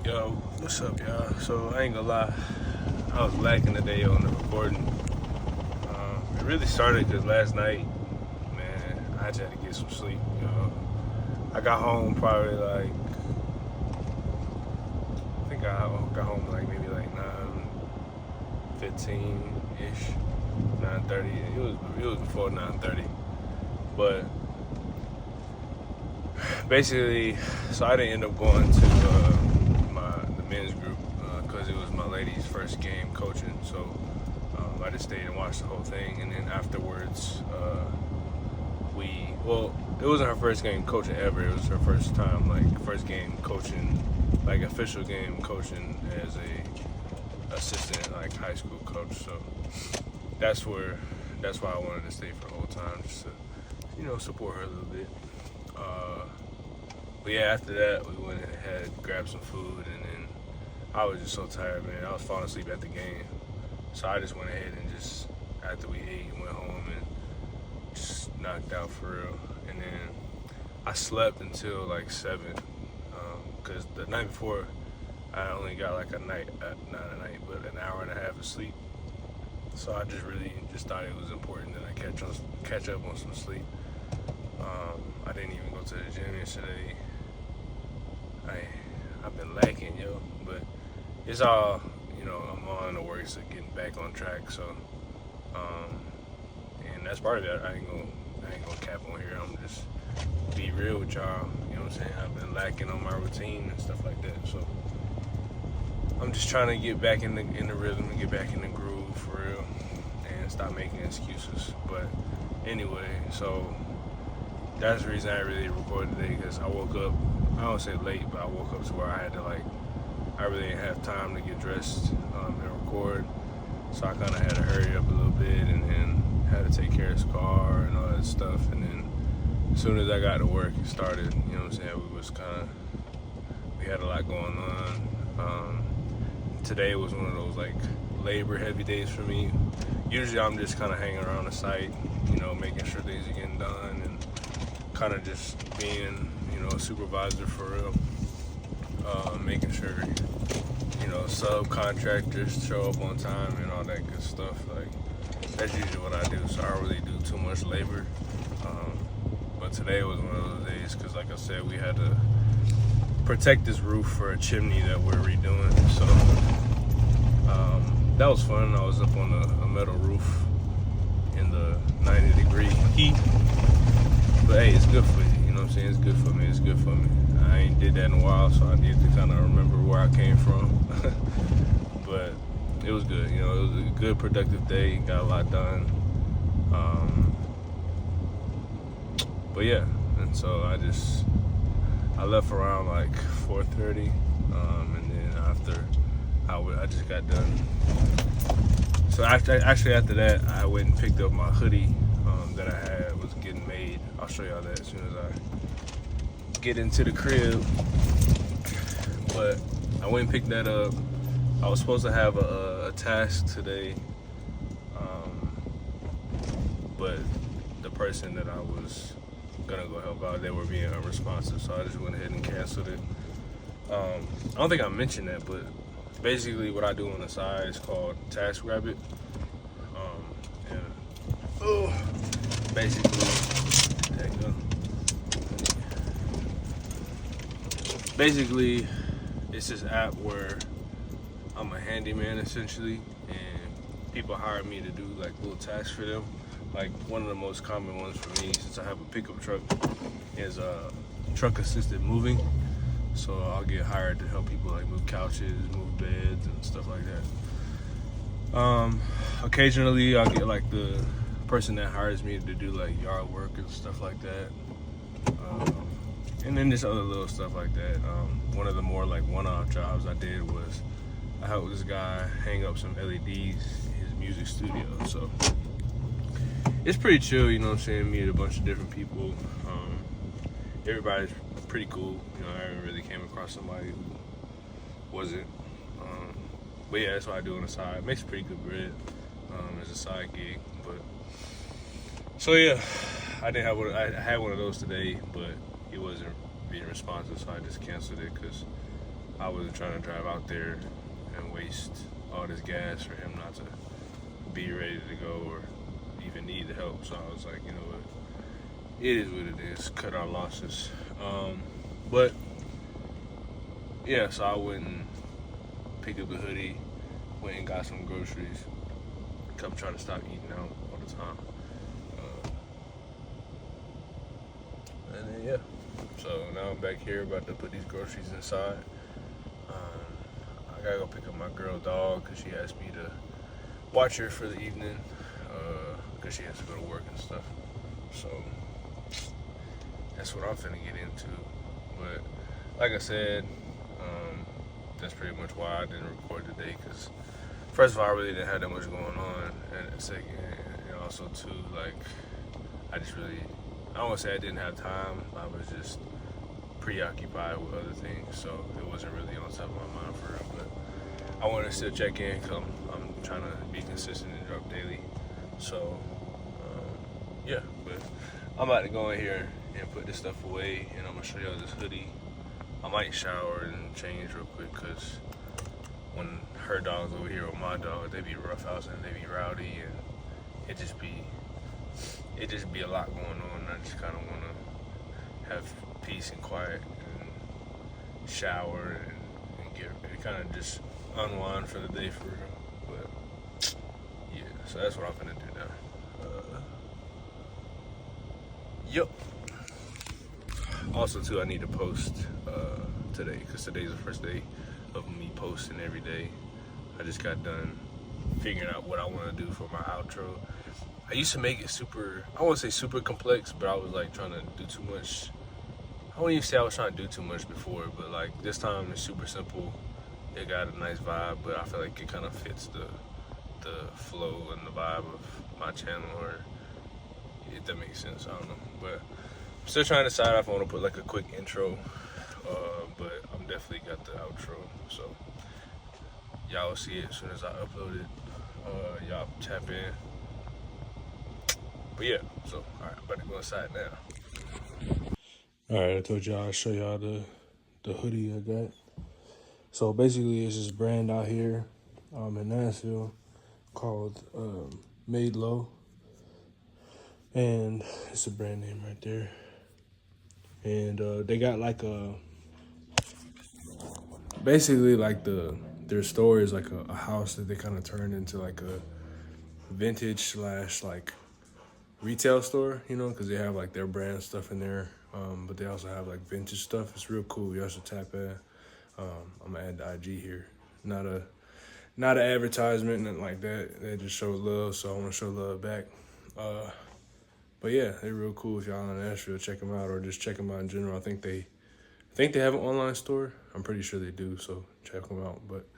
Yo, what's up, y'all? So I ain't gonna lie, I was lacking today on the recording. It really started because last night, man, I just had to get some sleep. I got home probably like I think I got home like maybe like 9:15 ish, 9:30. It was before 9:30, but basically, so I didn't end up going to the men's group because it was my lady's first game coaching. So I just stayed and watched the whole thing, and then afterwards, it wasn't her first game coaching ever. It was her first time, like first game coaching, like official game coaching as a assistant, like high school coach. So that's why I wanted to stay for the whole time, just to support her a little bit. But yeah, after that, we went and had grabbed some food, and then I was just so tired, man. I was falling asleep at the game, so I just went ahead and just after we ate, went home and just knocked out for real. And then I slept until like 7, because the night before I only got like not a night, but an hour and a half of sleep. So I just really just thought it was important that I catch up on some sleep. I didn't even go to the gym yesterday. I've been lacking, yo, but it's all, I'm on the works of getting back on track. So, and that's part of it. I ain't gonna cap on here. I'm just be real with y'all. You know what I'm saying? I've been lacking on my routine and stuff like that. So I'm just trying to get back in the rhythm and get back in the groove for real, and stop making excuses. But anyway, so that's the reason I really recorded today, because I woke up, I don't say late, but I woke up to where I had to I really didn't have time to get dressed and record. So I kind of had to hurry up a little bit, and then had to take care of his car and all that stuff. And then as soon as I got to work, it started, you know what I'm saying? We had a lot going on. Today was one of those labor heavy days for me. Usually I'm just kind of hanging around the site, making sure things are getting done, and kind of just being, a supervisor for real. Making sure, subcontractors show up on time and all that good stuff. That's usually what I do, so I don't really do too much labor. But today was one of those days, because like I said, we had to protect this roof for a chimney that we're redoing. So that was fun. I was up on a metal roof in the 90-degree heat. But hey, it's good for you. You know what I'm saying? It's good for me. It's good for me. I ain't did that in a while, so I need to kind of remember where I came from. But it was good. It was a good, productive day. Got a lot done. But yeah, and so I left around like 4:30, and then after I just got done. So actually after that, I went and picked up my hoodie that I had was getting made. I'll show y'all that as soon as I get into the crib. But I went and picked that up. I was supposed to have a task today, but the person that I was gonna go help out, they were being unresponsive, so I just went ahead and canceled it. I don't think I mentioned that, but basically what I do on the side is called TaskRabbit. Basically, it's this app where I'm a handyman essentially, and people hire me to do little tasks for them. One of the most common ones for me, since I have a pickup truck, is truck assisted moving. So I'll get hired to help people move couches, move beds, and stuff like that. Occasionally I'll get the person that hires me to do yard work and stuff like that. And then just other little stuff like that. One of the more one-off jobs I did was I helped this guy hang up some LEDs in his music studio. So it's pretty chill, you know what I'm saying? Meet a bunch of different people. Everybody's pretty cool. I haven't really came across somebody who wasn't. But yeah, that's what I do on the side. It makes pretty good bread as a side gig. But so yeah, I had one of those today, but it wasn't being responsive, so I just canceled it because I wasn't trying to drive out there and waste all this gas for him not to be ready to go or even need the help. So I was like, you know what, it is what it is. Cut our losses. But yeah, so I went and picked up a hoodie, went and got some groceries. I'm trying to stop eating out all the time. And then yeah, so now I'm back here about to put these groceries inside. I gotta go pick up my girl dog because she asked me to watch her for the evening because she has to go to work and stuff. So that's what I'm finna get into. But like I said, that's pretty much why I didn't record today, because first of all, I really didn't have that much going on, and second, and also too, like, I just really, I don't want to say I didn't have time, I was just preoccupied with other things, so it wasn't really on top of my mind for real. But I wanted to still check in because I'm trying to be consistent and drop daily. So yeah, but I'm about to go in here and put this stuff away, and I'm gonna show y'all this hoodie. I might shower and change real quick because when her dog's over here with my dog, they be roughhousing, they be rowdy, and it just be a lot going on. I just kind of want to have peace and quiet and shower and get kind of just unwind for the day for real. But yeah, so that's what I'm gonna do now. Yep. Also too, I need to post today because today's the first day of me posting every day. I just got done figuring out what I want to do for my outro. I used to make it super, I won't say super complex, but I was like trying to do too much. I wouldn't even say I was trying to do too much before, but like this time it's super simple. It got a nice vibe, but I feel like it kind of fits the flow and the vibe of my channel, or if that makes sense, I don't know. But I'm still trying to decide if I want to put like a quick intro, but I'm definitely got the outro, so y'all will see it as soon as I upload it. Y'all tap in. But yeah, so alright, I'm about to go inside now. Alright, I told y'all I'd show y'all the hoodie I got. So basically it's this brand out here in Nashville called Made Low. And it's a brand name right there. And they got like basically like their store is like a house that they kind of turned into like a vintage / like retail store, you know, because they have like their brand stuff in there, but they also have like vintage stuff. It's real cool. You should tap in. I'm gonna add the IG here. Not an advertisement, nothing like that. They just show love, so I want to show love back. But yeah, they're real cool. If y'all in Nashville, check them out, or just check them out in general. I think they have an online store. I'm pretty sure they do, so check them out. But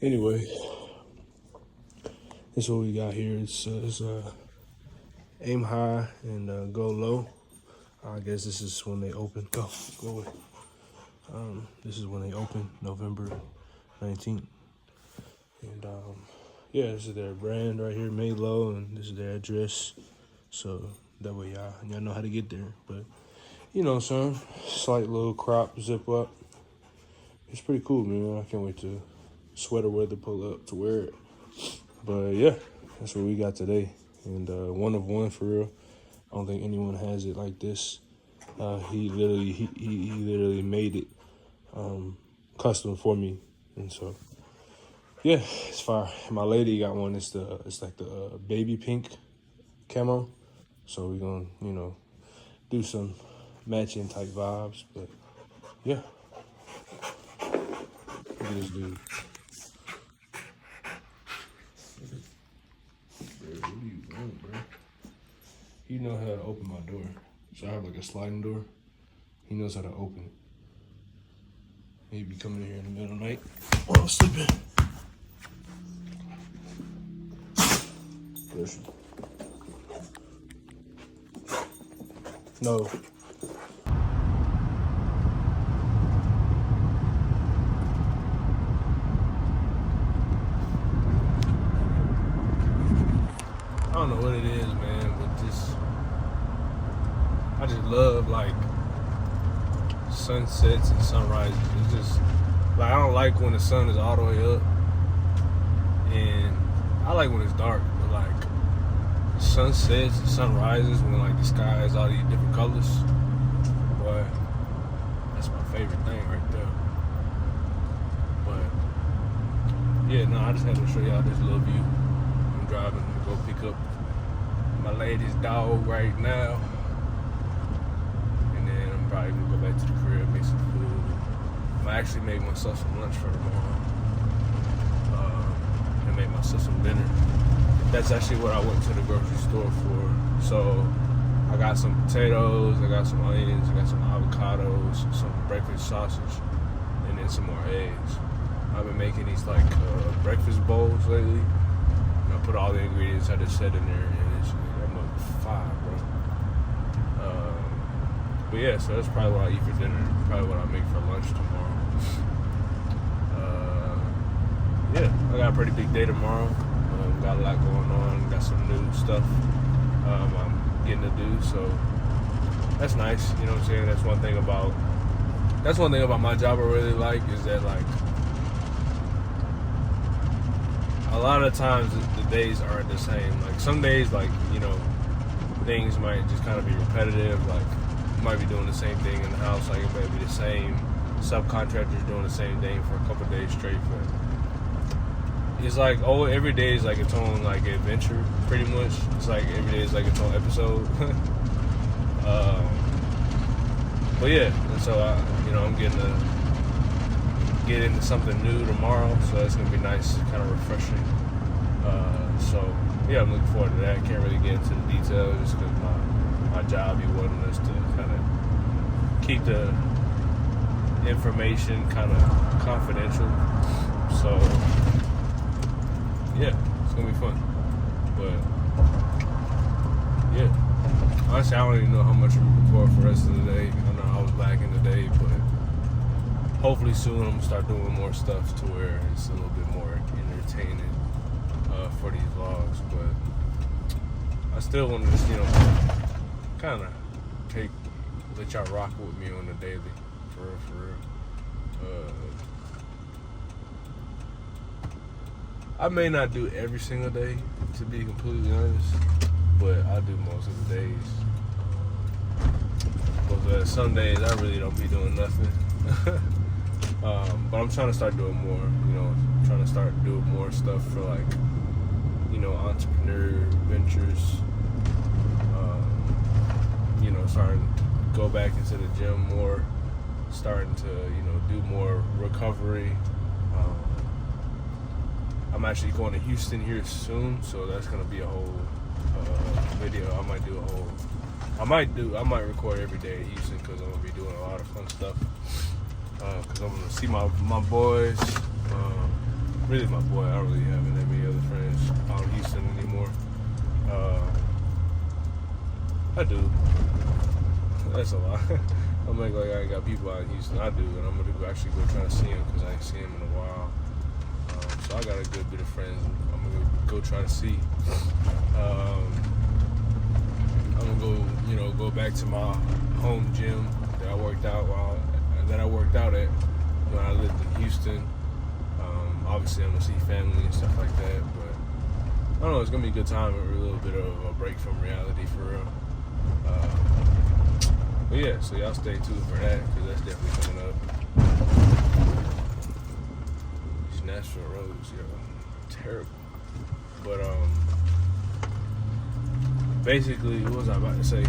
anyway, this is what we got here. It's aim high and go low. I guess this is when they open. Go away. This is when they open, November 19th. And yeah, this is their brand right here, Made Low, and this is their address. So that way y'all know how to get there. But you know, son, slight little crop zip up. It's pretty cool, man. I can't wait to sweater weather pull up to wear it. But yeah, that's what we got today. And one of one for real. I don't think anyone has it like this. He literally made it custom for me, and so yeah, it's fire. My lady got one. It's like the baby pink camo. So we're gonna, you know, do some matching type vibes. But yeah, look at this dude. Bro, what do you want, bro? He knows how to open my door. So I have like a sliding door. He knows how to open it. He'd be coming in here in the middle of the night while I'm sleeping. Bless you. No. I don't know what it is, man, but I just love like sunsets and sunrises. It's just Like, I don't like when the sun is all the way up, and I like when it's dark. But like, the sun sets, the sun rises when like the sky has all these different colors. Boy, that's my favorite thing right there. But yeah, no, I just had to show y'all this little view. I'm driving to go pick up my lady's dog right now, and then I'm probably gonna go back to the crib, make some food. I actually made myself some lunch for tomorrow. And made myself some dinner. That's actually what I went to the grocery store for. So I got some potatoes, I got some onions, I got some avocados, some breakfast sausage, and then some more eggs. I've been making these like breakfast bowls lately. And I put all the ingredients I just said in there, and it's fire, bro. But yeah, so that's probably what I eat for dinner. Probably what I make for lunch tomorrow. Yeah, I got a pretty big day tomorrow. Got a lot going on. Got some new stuff I'm getting to do. So that's nice. You know what I'm saying? That's one thing about my job I really like, is that like a lot of times the days aren't the same. Like some days, like, you know, things might just kind of be repetitive. Like you might be doing the same thing in the house. Like it might be the same subcontractors doing the same thing for a couple of days straight. But it's like, oh, every day is like its own like adventure, pretty much. It's like every day is like its own episode. But yeah, and so I'm getting to get into something new tomorrow, so that's gonna be nice, kind of refreshing. So yeah, I'm looking forward to that. Can't really get into the details just because my job, you wanting us to kind of keep the information kind of confidential. So yeah, it's gonna be fun. But yeah, honestly, I don't even know how much I'm gonna record for the rest of the day. I know I was lacking today, but hopefully soon I'm gonna start doing more stuff to where it's a little bit more entertaining for these vlogs. But I still want to just, kind of let y'all rock with me on the daily, for real. I may not do every single day, to be completely honest, but I do most of the days. But some days I really don't be doing nothing. But I'm trying to start doing more, trying to start doing more stuff for like, entrepreneur ventures. Starting to go back into the gym more, starting to, do more recovery. I'm actually going to Houston here soon, so that's gonna be a whole video. I might record every day in Houston because I'm gonna be doing a lot of fun stuff. Because I'm gonna see my boys. Really my boy. I don't really have that many other friends out in Houston anymore. I do. That's a lot. I'm like I ain't got people out in Houston. I do, and I'm gonna actually go try to see them because I ain't seen them in a while. So I got a good bit of friends I'm gonna go try to see. I'm gonna go back to my home gym that I worked out at when I lived in Houston. Obviously I'm gonna see family and stuff like that, but I don't know, it's gonna be a good time, a little bit of a break from reality for real. But yeah, so y'all stay tuned for that, because that's definitely coming up. These Nashville roads, terrible. But basically, what was I about to say?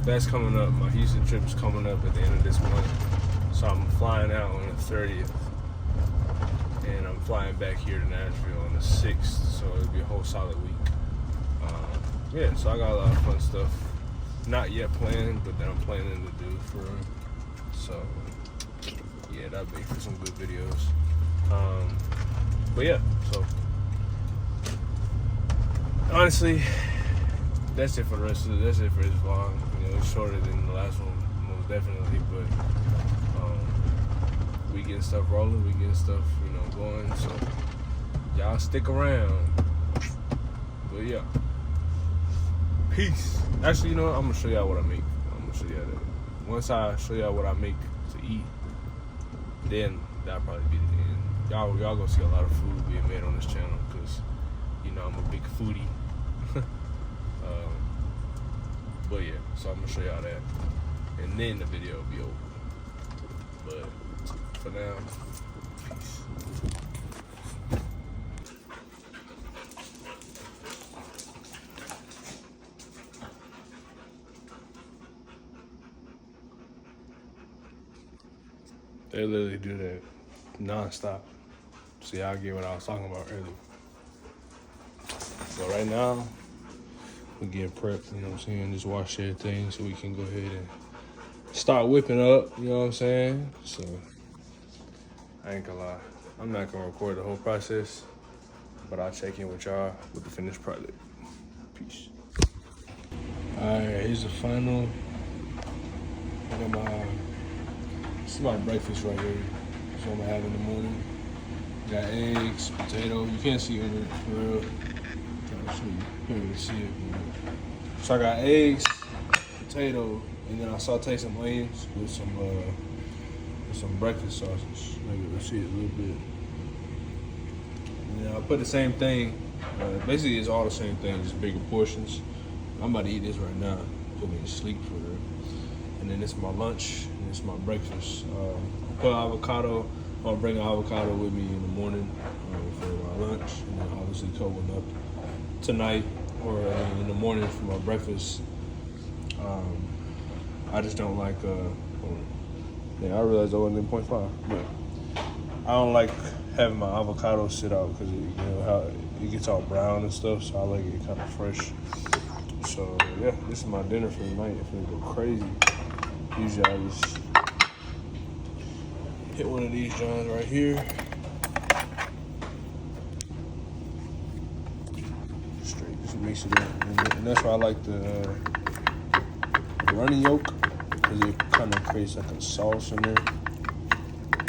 That's coming up. My Houston trip is coming up at the end of this month. So I'm flying out on the 30th. And I'm flying back here to Nashville on the 6th. So it'll be a whole solid week. Yeah, so I got a lot of fun stuff. Not yet planned, but that I'm planning to do for them. So, yeah, that'll be for some good videos. But yeah, so honestly, that's it for this vlog. It's shorter than the last one, most definitely, but we getting stuff rolling, we getting stuff, going, so y'all stick around. But yeah, peace. Actually, I'm gonna show y'all what I make. I'm gonna show y'all that. Once I show y'all what I make to eat, then that'll probably be the end. Y'all gonna see a lot of food being made on this channel because, you know, I'm a big foodie. But yeah, so I'm gonna show y'all that, and then the video will be over. But for now, peace. They literally do that non-stop. So y'all get what I was talking about earlier. So right now, we're getting prepped, you know what I'm saying? Just wash everything so we can go ahead and start whipping up, you know what I'm saying? So, I ain't gonna lie. I'm not gonna record the whole process, but I'll check in with y'all with the finished product. Peace. All right, here's the final. I got this is my breakfast right here. That's what I'm gonna have in the morning. Got eggs, potato. You can't see it for real. You can't really see it. So I got eggs, potato, and then I sauteed some onions with some breakfast sausage. Maybe let's see it a little bit. And then I put the same thing. Basically, it's all the same thing, just bigger portions. I'm about to eat this right now. Put me to sleep for real. And then this is my lunch. And this is my breakfast. Put avocado. I'll bring an avocado with me in the morning for my lunch, and then obviously cook one up tonight or in the morning for my breakfast. I just don't like. I realized I wasn't in 0.5, but I don't like having my avocado sit out because how it gets all brown and stuff. So I like it kind of fresh. So yeah, this is my dinner for the night. If it go crazy, usually I just hit one of these joints right here. Straight, just mix it up. And that's why I like the running yolk, because it kind of creates like a sauce in there.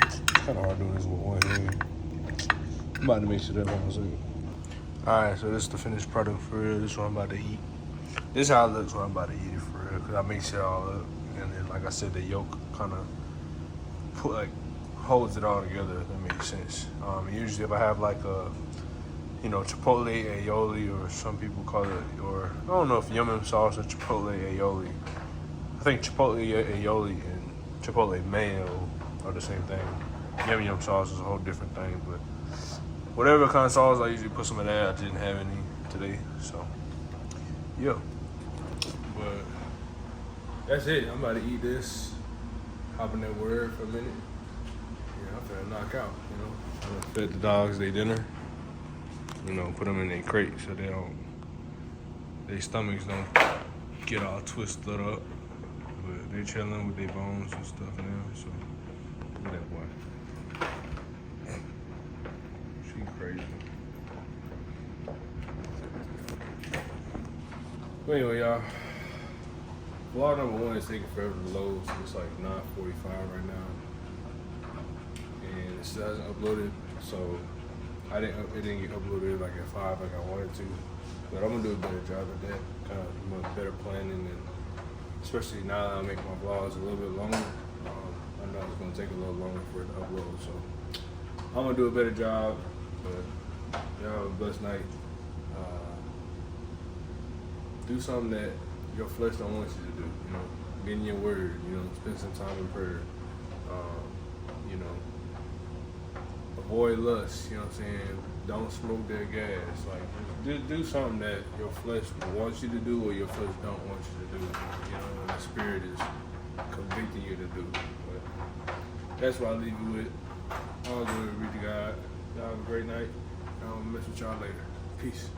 It's kind of hard doing this with one hand. I'm about to mix it up in a second. Alright, so this is the finished product for real. This is what I'm about to eat. This is how it looks when I'm about to eat it for real, because I mix it all up. And then, like I said, the yolk kind of holds it all together, if that makes sense. Usually if I have like a, chipotle aioli, or some people call it, or I don't know if yum sauce or chipotle aioli. I think chipotle aioli and chipotle mayo are the same thing. Yum sauce is a whole different thing, but whatever kind of sauce, I usually put some of that. I didn't have any today, so yeah. But that's it. I'm about to eat this, hop in that word for a minute. I'm finna knock out, I'm gonna fed the dogs their dinner, put them in their crate so their stomachs don't get all twisted up. But they chilling with their bones and stuff now, so look at that boy. She crazy. But anyway, y'all, vlog number 1 is taking forever to load, so it's like 9:45 right now. And it still hasn't uploaded, so it didn't get uploaded like at 5 like I wanted to. But I'm gonna do a better job at that, kind of much better planning, and especially now that I make my vlogs a little bit longer. I know it's gonna take a little longer for it to upload, so I'm gonna do a better job. But y'all have a blessed night. Do something that your flesh don't want you to do. Get in your word. Spend some time in prayer. Avoid lust, don't smoke that gas. Like, just do something that your flesh wants you to do or your flesh don't want you to do, and the spirit is convicting you to do. But that's what I'll leave you with. All glory be to God. Y'all have a great night. I'll mess with y'all later. Peace.